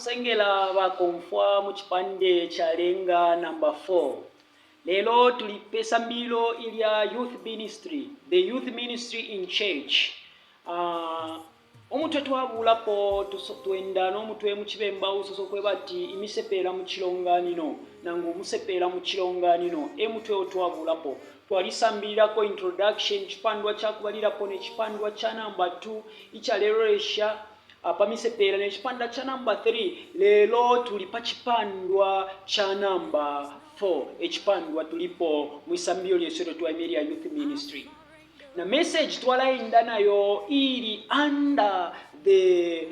kusengela bakonfwa mu kipande kyalenga number 4. Lelo tulipesa mbilo ilya youth ministry, the youth ministry in church. Omutwe twabulapo twenda n'omutwe mu kibemba usoso kwebati imisepela mu Cilonganino nangu musepela mu Cilonganino emutwe otwabulapo twalisambirako introduction chipandwa kyakubalirapo ne chipandwa kya number 2 ikyaleresha pamisepela ne chipanda kya number 3. lelo tulipa chipandwa kya number 4 echipandwa tulipo mwisambio lyesero twa Emilia Youth Ministry. Na message twalainda nayo ili under the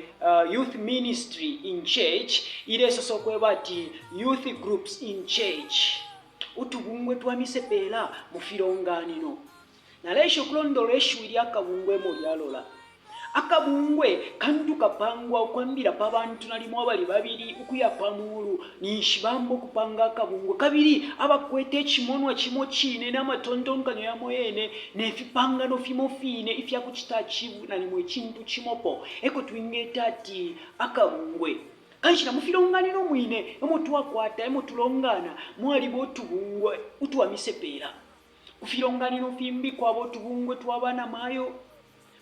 youth ministry in church ile soso kwebati youth groups in church utubungwe twa misepela mu Cilonganino. Na lesho kulondoleshu ili akabungwe mo lyalola akabungwe kantu kapangwa ukwambira pabantu nalimu abali babiri ukuyapa mulu nishibambo kupanga akabungwe kabiri abakwete ekimonwa kimo kine n'amatontonkanyo ya moyene nefipanga no fimo fine ifya kuchita chivu nalimu ekintu kimopo eko twingeta ati akabungwe kanshira mu Cilonganino mwine emotwakwata emotulongana mwali botubungwe utwa misepela ku Cilonganino fimbi kwa botubungwe twabana mayo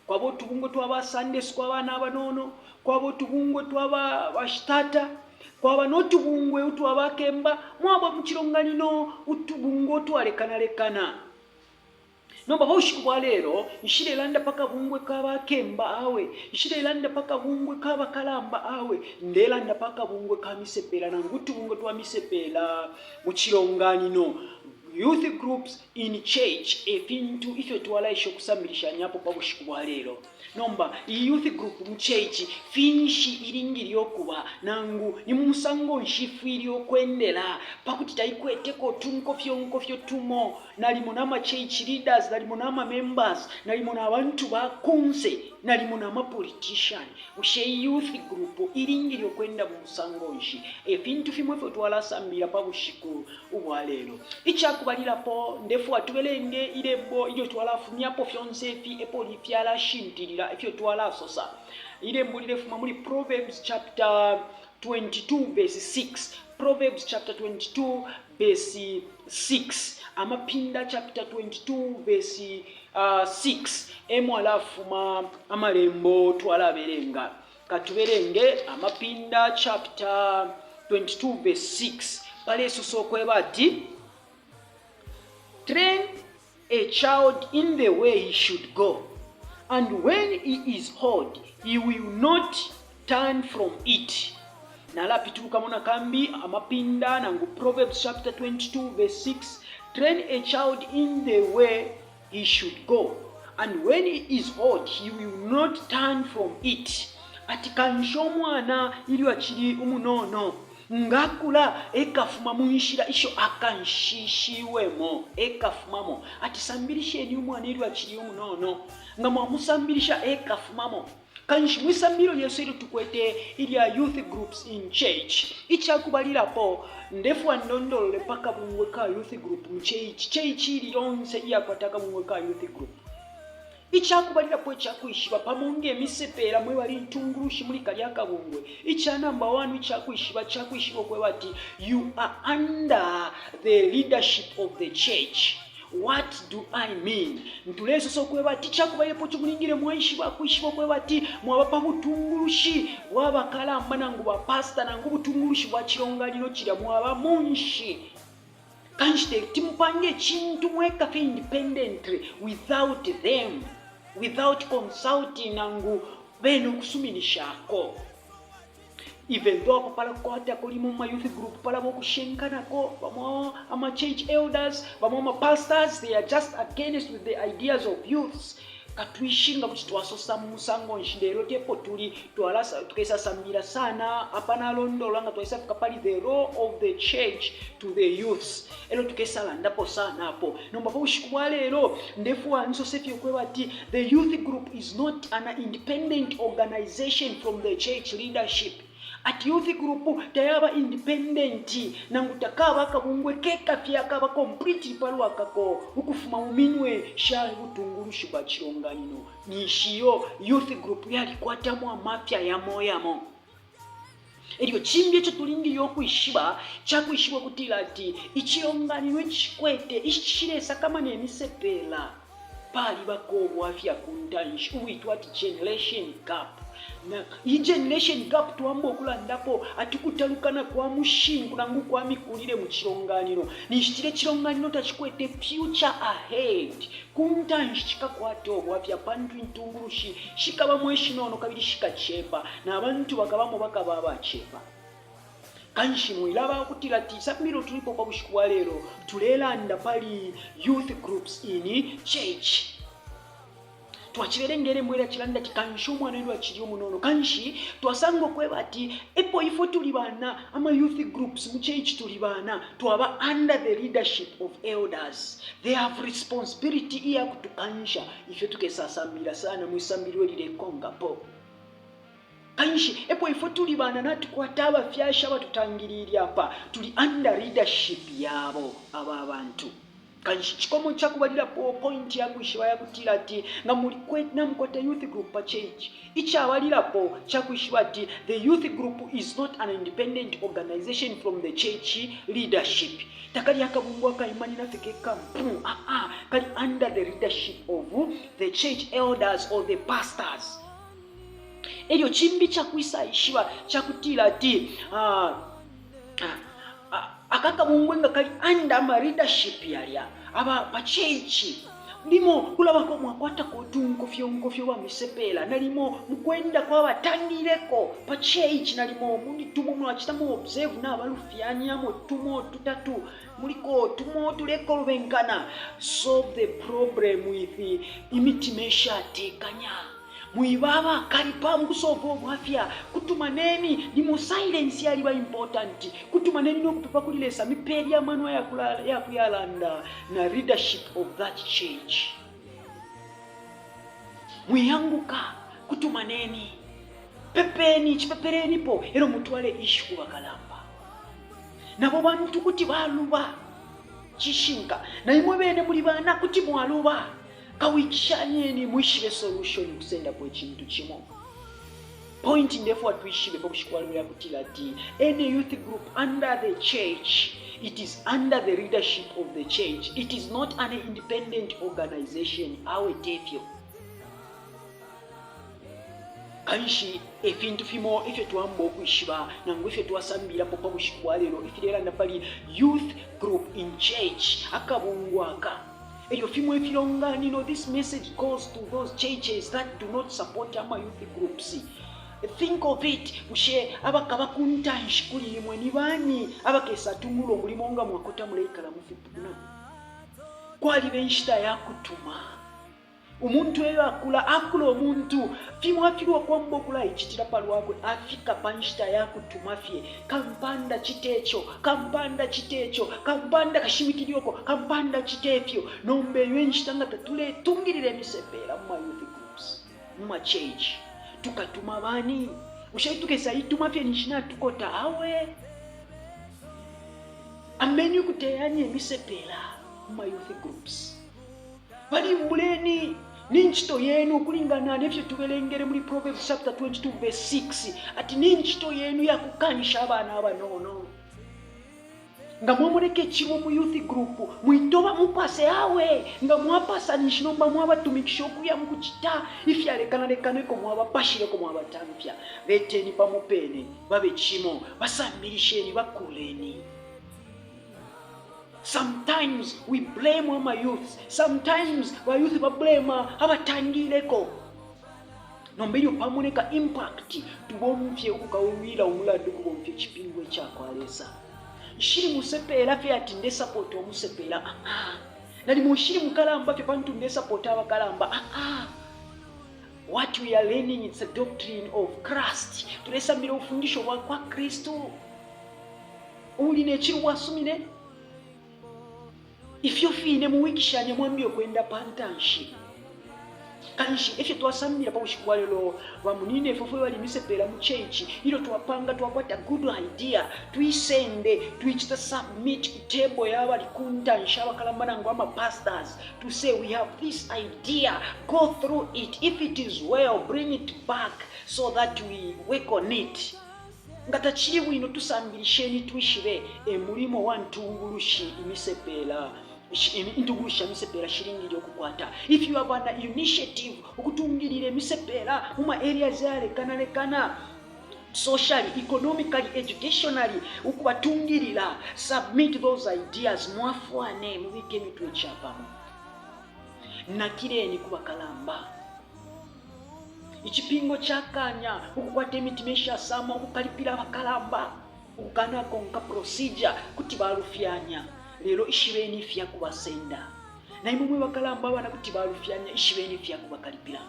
kwa botubungwe twaba Sunday school abana abanono kwa botubungwe twaba bashitata kwa banotubungwe utwaba kemba mwaba mu Cilonganino utubungwe twalekana lekana no baba ushiku bwa lero ishire landa paka bungwe kaba kemba awe ishire landa paka bungwe kaba kalamba awe ndelanda paka bungwe kamisepela nangutu bungwe twa misepela mu Cilonganino. Youth groups in church efintu ifyo twalaisho kusambilisha nyapo pa bushiku bwa lero nomba youth group mu church finshi iringiri yokuba nangu ni musango nshifiri okwendela pakuti taikweteko tunkofyo tumo nalimo nama church leaders nalimo nama members nalimo na abantu bakunse nalimo nama politician ushe youth group iringiri okwenda mu musango nshi efintu fimwe fyo twalasambira pa bushiku bwa lero kubalira po ndefu atubelenge ilebo iyo twalafumya po fyonse fi epoli fyala shintirira ifyo twala sosa ile mbulire fuma muri Proverbs chapter 22 verse 6. Proverbs chapter 22 verse 6 amapinda chapter 22 verse 6 emwalafuma amalembo twalaberenga katuberenge amapinda chapter 22 verse 6 pale soso kwebati train a child in the way he should go, and when he is old, he will not turn from it. Nalapituka mona kambi amapinda nangu Proverbs chapter 22 verse 6. Train a child in the way he should go, and when he is old, he will not turn from it. Atikansho mwana ili wachiri umunono ngakula ekafuma munshira isho akanshishiwemo ekafumamo atisambirishe ni umwana ili wachiri umunono ngama musambirisha ekafumamo kanshi mwisambiro yesu ili tukwete ili ya youth groups in church ichakubalira po ndefu andondole paka bungwe ka youth group mu church ili yonse iya kwataka bungwe ka youth group ichakubalira po chakuishiba pamonge misepela mwe bali ntungulushi muri kali akabungwe icha number 1 chakuishiba kwe bati you are under the leadership of the church. What do I mean? Ntuleso so kwe bati chakubalira po chumulingire mwaishiba kuishiba kwe bati mwabapa butungulushi wabakalamba nangu ba pastor nangu butungulushi bwa Cilonganino kira mwaba munshi kanshite timupange chintu mweka fe independently without them, without consulting nangu beno kusuminishako. Even though pala kwata kulimo ma youth group pala bokushenkanako bamo ama church elders bamo ma pastors, they are just against with the ideas of youths. Katuishinga kuti twasosa musango nshindero tepo tuli twalasa tukesa sambira sana apana londola nga twesa kapali the role of the church to the youths elo tukesa landapo sana hapo nomba po ushikwa lero ndefu anso sefyo kwebati the youth group is not an independent organization from the church leadership. At youth group tayaba independent nangutakaba akabungwe keka fyakaba completely palwa kako ukufuma uminwe shali butungulushi bwa Cilonganino nishiyo youth group yali kwatamu amafya ya moyamo eryo chimbi ekyo tulingirira okwishiba kyakwishibwa kutira ati ichilonganino echikwete ichiresa kama nemisepela pali bakobwafya kuntanshi uitwa ati generation gap. Na i generation gap tuwamba okulandapo atikutalukana kwa mushingu nangu kwa mikulire mu Cilonganino nishitire Cilonganino tachikwete future ahead kuntanshi chikakwata obwafya pantu ntungulushi shikaba mweshinono kabiri shikachepa na abantu bakabamo bakaba abachepa. Kanshi mwilaba kutira ti sapmiro tulipo kwa bushikuwa lero tulelanda pali youth groups in church. Twachirengere mwera chilanda tikanshu mwanendo achiriyo munono kanshi twasango kweba ati epo ifo tulibana ama youth groups mu church tulibana twaba under the leadership of elders. They have responsibility iya kutukansha ifyo tukesasambira sana mwisambiriwe lile kongapo. Kanshi epo ifo tulibana natukwata abafyasha batutangirira apa tuli under leadership yabo aba abantu. Kanshi chikomo chakubalira po point yangu ishiwa yakutira ati nga mulikwetna mkwata youth group pa church ichabalira po chakuishiwa ati the youth group is not an independent organization from the church leadership. Takali akabungwe akaimani nafike kampu kali under the leadership of the church elders or the pastors. Eryo chimbi chakuisa ishiwa chakutira ati akakabungwe nga kali under ma leadership yalya aba pachechi limo kulabako mwakwata kotunkofyo wa misepela nalimo mkwenda kwa batangireko pachechi nalimo mundi tumo mwachitamu observe na balufyanyamo tumo tutatu muliko tumo tuleko lubenkana solve the problem with imitimesha tekanya muibaba kalipamu kusolve obwafya kutumaneni limo silence yaliba important kutumaneni nokupepa kulilesa miperi ya manwa ya kuyalanda na leadership of that church muyanguka kutumaneni pepeni chipepereni po ero mutwale ishu kubakalamba nabo bantu kuti baluba chishinka na imwe bene muli bana kuti mwaluba kawikishanyeni mwishire solution kusenda kwa chintu chimo. Point ndefu tuishibe kwa kushikuwaluya kutila ati any youth group under the church, it is under the leadership of the church. It is not an independent organization. Awe tefyo. Kanshi efintu fimo ife tuambo kuishiba na ngwife tuwasambira popa kushikuwalero ifilera napali youth group in church akabungwaka. Eryo fimo Cilonganino, this message goes to those churches that do not support our youth groups. Think of it, mushe abakaba kuntanshi kuli mwe ni bani abakesa tumulo mulimo nga mwakota muleikala mufipuna. Kwali benshita yakutuma. Umuntu eyo akula omuntu fimo afirwa kwambo kula ichitira palwagwe afika panshita yakutuma fye kampanda chitecho kampanda kashimikirioko kampanda chitefyo nombe yenshitanga tatule tungirire misepela mu youth groups mu church tukatuma bani ushayitukesa ituma fye nishina tukota awe ameni kuteyanye misepela mu youth groups bali mbuleni ninchito yenu kulingana n'ebyo tubelengere muri Proverbs chapter 22 verse 6 ati ninchito yenu yakukanisha abana abanono nga mwamureke chiwo mu youth group muitoba mupase awe nga mwapasa nishinomba mwabatumikisha okuya mukuchita ifyalekana ko mwabapashire ko mwabatambya beteni pamupene babe chimo basambilisheni bakuleni. Sometimes we blame our youth. Sometimes our youth blame abatangireko. Nombeyo pamoneka impact tubomfye ukawira umuladu kubomfye chipingwe chakwalesa. Shiri musepela fye ati nde support omusepela. Nali mushiri mukalamba fye pantu nde support abakalamba. What we are learning is a doctrine of Christ. Tulesambira ufundisho kwa Kristo. Uline chiru wasumine Ifyo fine muwikishanya mwambio kwenda pantanshi. Kanshi efye tuwasamira pa ushikuwalelo wa munine fofwe wali Imisepela mu church ilo tuwapanga tuwakwata good idea tuisende tuichita submit kutebo ya wali kuntansha wakalambana ngwama pastors to say we have this idea, go through it, if it is well bring it back so that we work on it. ngata chiri bwino tusambirisheni twishire emulimo wa ntungulushi Imisepela intungulushi Imisepela shiringiri okukwata. If you have an initiative okutungirira Imisepela muma areas yalekana socially, economically, educationally, ukubatungirira, submit those ideas mwafuane mubike mitwe chapamo. Nakireni kubakalamba. Ichipingo chakanya ukukwata emitima eshasama okukalipira bakalamba ukana konka procedure kuti balufyanya lero ishibeni ifya kubasenda na imwe bakalamba abana kuti balufyanya ishibeni ifya kubakalipira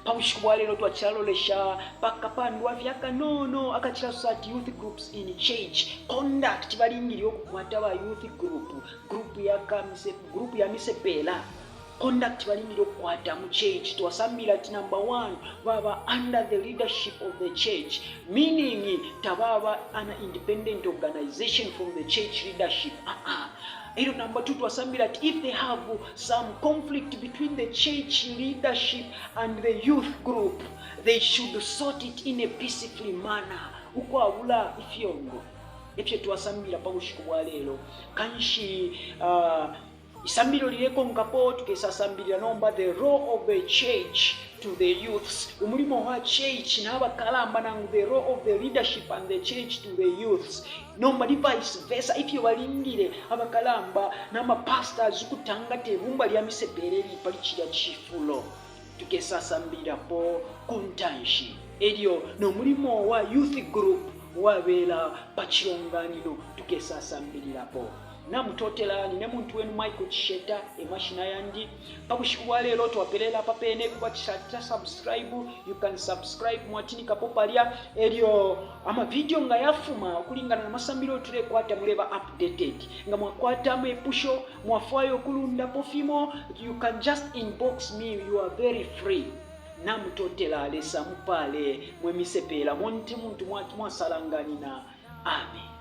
pawushikwa lero twachalolesha pakapandwa vyakanono akachira society youth groups in church conduct balingiri okukwata ba youth group ya Imisepela conduct balingiri okukwata mu church twasambira ati number 1 baba under the leadership of the church, meaning tababa an independent organization from the church leadership. Number 2 twasambira ati if they have some conflict between the church leadership and the youth group, they should sort it in a peaceful manner. Ukwabula ifyongo ebyo twasambira pawushiko bwa lero kanshi isambiro lireko ngapo tukesasambirira nomba the role of the church to the youths, umulimo wa church n'abakalamba nangu the role of the leadership and the church to the youths, nomba ni vice versa. If you balingire abakalamba n'amapastors kutanga tebumba lya Imisepela lipalichira chifulo tukesasambirira po kuntanshi elyo n'omulimo wa youth group wabela pa Cilonganino tukesasambirira po. Namutotela nine muntu wenu Michael Chisheta emashina yandi pakushikuwa lero twaperera papene kwa chata subscribe. You can subscribe mwatini kapopalia elio ama video nga yafuma kulingana na masambiro tule kwata muleba updated nga mwakwata mwepusho mwafayo kulunda pofimo. You can just inbox me, you are very free. Namutotela lesa mupale mwe Imisepela monte muntu mwasalanganina. Amen.